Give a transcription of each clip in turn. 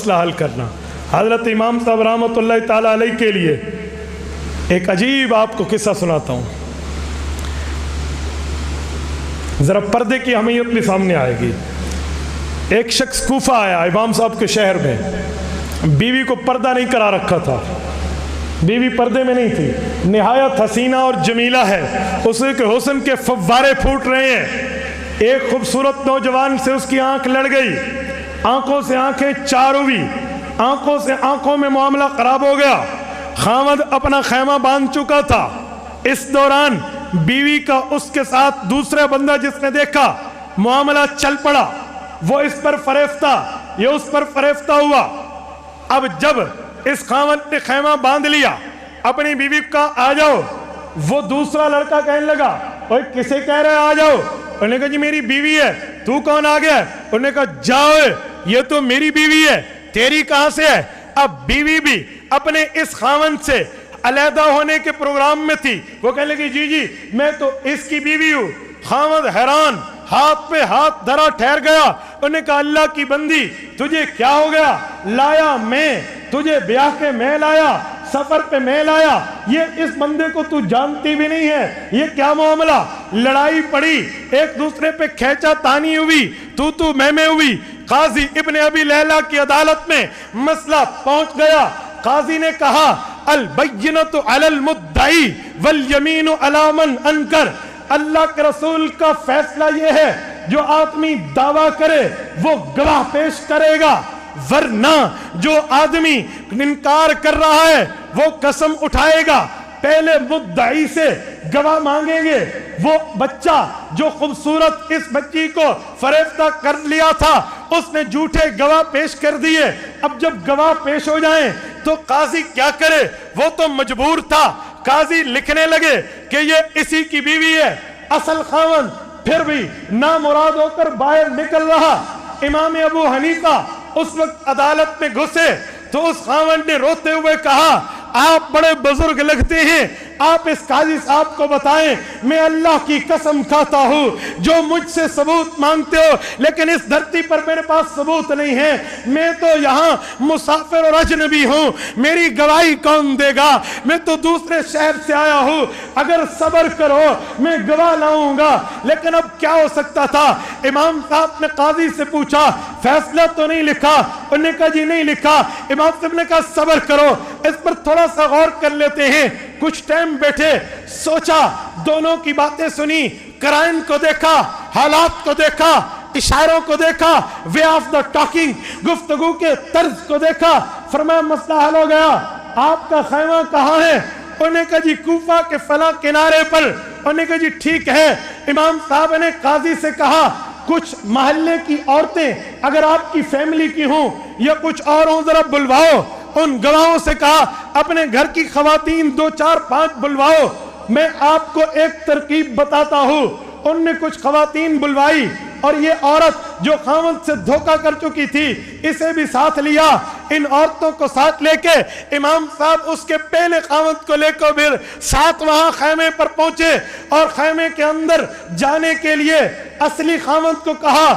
مسئلہ حل کرنا۔ حضرت امام صاحب رحمۃ اللہ تعالیٰ علیہ کے لیے ایک عجیب آپ کو قصہ سناتا ہوں، ذرا پردے کی اہمیت بھی سامنے آئے گی۔ ایک شخص کوفہ آیا امام صاحب کے شہر میں، بیوی کو پردہ نہیں کرا رکھا تھا، بیوی پردے میں نہیں تھی، نہایت حسینہ اور جمیلہ ہے، اس کے حسن کے فوارے پھوٹ رہے ہیں۔ ایک خوبصورت نوجوان سے اس کی آنکھ لڑ گئی، آنکھوں سے آنکھیں چار ہوئی، آنکھوں سے آنکھوں میں معاملہ خراب ہو گیا۔ خاوند اپنا خیمہ باندھ چکا تھا، اس دوران بیوی کا اس کے ساتھ دوسرا بندہ جس نے دیکھا، معاملہ چل پڑا، وہ اس پر فریفتہ، یہ اس پر فریفتہ ہوا۔ اب جب اس خاوند نے خیمہ باندھ لیا، اپنی بیوی کا آ جاؤ، وہ دوسرا لڑکا کہنے لگا اوے کسے کہہ رہے آ جاؤ؟ انہوں نے کہا جی میری بیوی ہے، تو کون آ گیا؟ انہوں نے کہا جاؤ یہ تو میری بیوی ہے، تیری کہاں سے ہے؟ اب بیوی بھی اپنے اس خاوند سے علیحدہ ہونے کے پروگرام میں تھی، وہ کہنے لگی جی میں تو اس کی بیوی ہوں۔ خاوند حیران، ہاتھ پہ ہاتھ دھرا ٹھہر گیا۔ انہوں نے کہا اللہ کی بندی تجھے کیا ہو گیا؟ لایا میں تجھے بیاہ کے میں لایا، سفر پہ میں لایا، یہ اس بندے کو تو جانتی بھی نہیں ہے، یہ کیا معاملہ؟ لڑائی پڑی، ایک دوسرے پہ کھینچا تانی ہوئی، تو میں ہوئی۔ قاضی ابن ابی لیلہ کی عدالت میں مسئلہ پہنچ گیا۔ قاضی نے کہا البینۃ علی المدعی والیمین علی من انکر، اللہ کے رسول کا فیصلہ یہ ہے جو آدمی دعویٰ کرے وہ گواہ پیش کرے گا، ورنہ جو آدمی انکار کر رہا ہے وہ قسم اٹھائے گا۔ پہلے مدعی سے گواہ مانگیں گے، وہ بچہ جو خوبصورت اس بچی کو فریفتہ کر لیا تھا اس نے جھوٹے گواہ پیش کر دیے۔ اب جب گواہ پیش ہو جائیں تو قاضی کیا کرے؟ وہ تو مجبور تھا۔ قاضی لکھنے لگے کہ یہ اسی کی بیوی ہے۔ اصل خاوند پھر بھی نامراد ہو کر باہر نکل رہا۔ امام ابو حنیفہ اس وقت عدالت میں گھسے تو اس خاوند نے روتے ہوئے کہا آپ بڑے بزرگ لگتے ہیں، آپ اس قاضی صاحب کو بتائیں، میں اللہ کی قسم کھاتا ہوں جو مجھ سے ثبوت مانگتے ہو لیکن اس دھرتی پر میرے پاس ثبوت نہیں ہے، میں تو یہاں مسافر اور اجنبی ہوں، میری گواہی کون دے گا؟ میں تو دوسرے شہر سے آیا ہوں، اگر صبر کرو میں گواہ لاؤں گا۔ لیکن اب کیا ہو سکتا تھا؟ امام صاحب نے قاضی سے پوچھا فیصلہ تو نہیں لکھا؟ انہوں نے کہا جی نہیں لکھا۔ امام صاحب نے کہا صبر کرو، اس پر تھوڑا سا غور کر لیتے ہیں۔ کچھ ٹائم بیٹھے، سوچا، دونوں کی باتیں سنی، قرائن کو دیکھا، حالات کو دیکھا، اشاروں کو دیکھا، وے آف دا ٹاکنگ، گفتگو کے طرز کو دیکھا، فرمایا مسئلہ حل ہو گیا۔ آپ کا خیمہ کہاں ہے؟ انہوں نے کہا جی کوفہ کے فلاں کنارے پر۔ انہوں نے کہا جی ٹھیک ہے۔ امام صاحب نے قاضی سے کہا کچھ محلے کی عورتیں اگر آپ کی فیملی کی ہوں یا کچھ اور ہوں ذرا بلواؤ۔ ان گواہوں سے کہا اپنے گھر کی خواتین 2 4 5 بلواؤ، میں آپ کو ایک ترکیب بتاتا ہوں۔ ان نے کچھ خواتین بلوائی اور یہ عورت جو خاوند سے دھوکہ کر چکی تھی اسے بھی ساتھ لیا۔ ان عورتوں کو ساتھ لے کے امام صاحب اس کے پہلے خاوند کو لے کر پھر ساتھ وہاں خیمے پر پہنچے اور خیمے کے اندر جانے کے لیے اصلی خاوند کو کہا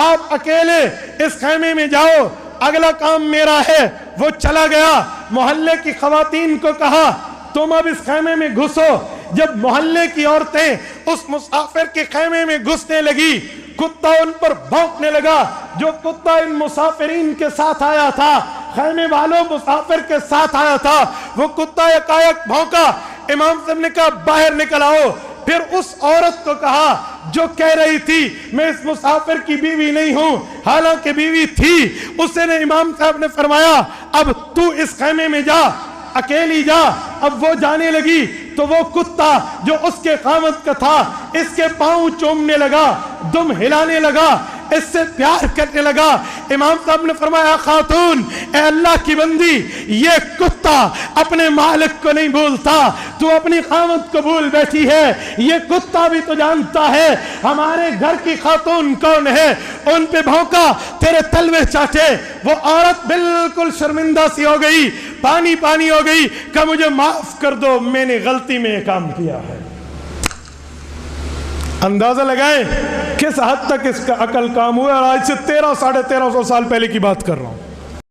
آپ اکیلے اس خیمے میں جاؤ، اگلا کام میرا ہے۔ وہ چلا گیا۔ محلے کی خواتین کو کہا تم اب اس خیمے میں گھسو۔ جب محلے کی عورتیں اس مسافر کے خیمے میں گھسنے لگی، کتا ان پر بھونکنے لگا۔ جو کتا ان مسافرین کے ساتھ آیا تھا، خیمے والوں مسافر کے ساتھ آیا تھا، وہ کتا یکایک بھونکا۔ امام صاحب نے کہا باہر نکل آؤ۔ پھر اس عورت کو کہا جو کہہ رہی تھی میں اس مسافر کی بیوی نہیں ہوں، حالانکہ بیوی تھی، اسے نے امام صاحب نے فرمایا اب تو اس خیمے میں جا، اکیلی جا۔ اب وہ جانے لگی تو وہ کتا جو اس کے خاوند کا تھا اس کے پاؤں چومنے لگا، دم ہلانے لگا، اس سے پیار کرنے لگا۔ امام صاحب نے فرمایا خاتون اے اللہ کی بندی، یہ کتا اپنے مالک کو نہیں بھولتا، تو اپنی خاوند کو بھول بیٹھی ہے۔ یہ کتا بھی تو جانتا ہے ہمارے گھر کی خاتون کون ہے، ان پہ بھونکا، تیرے تلوے چاٹے۔ وہ عورت بالکل شرمندہ سی ہو گئی، پانی پانی ہو گئی کہ مجھے معاف کر دو، میں نے غلطی میں یہ کام کیا ہے۔ اندازہ لگائیں کس حد تک اس کا عقل کام ہوا، اور آج سے 1300 ساڑھے 1300 سال پہلے کی بات کر رہا ہوں۔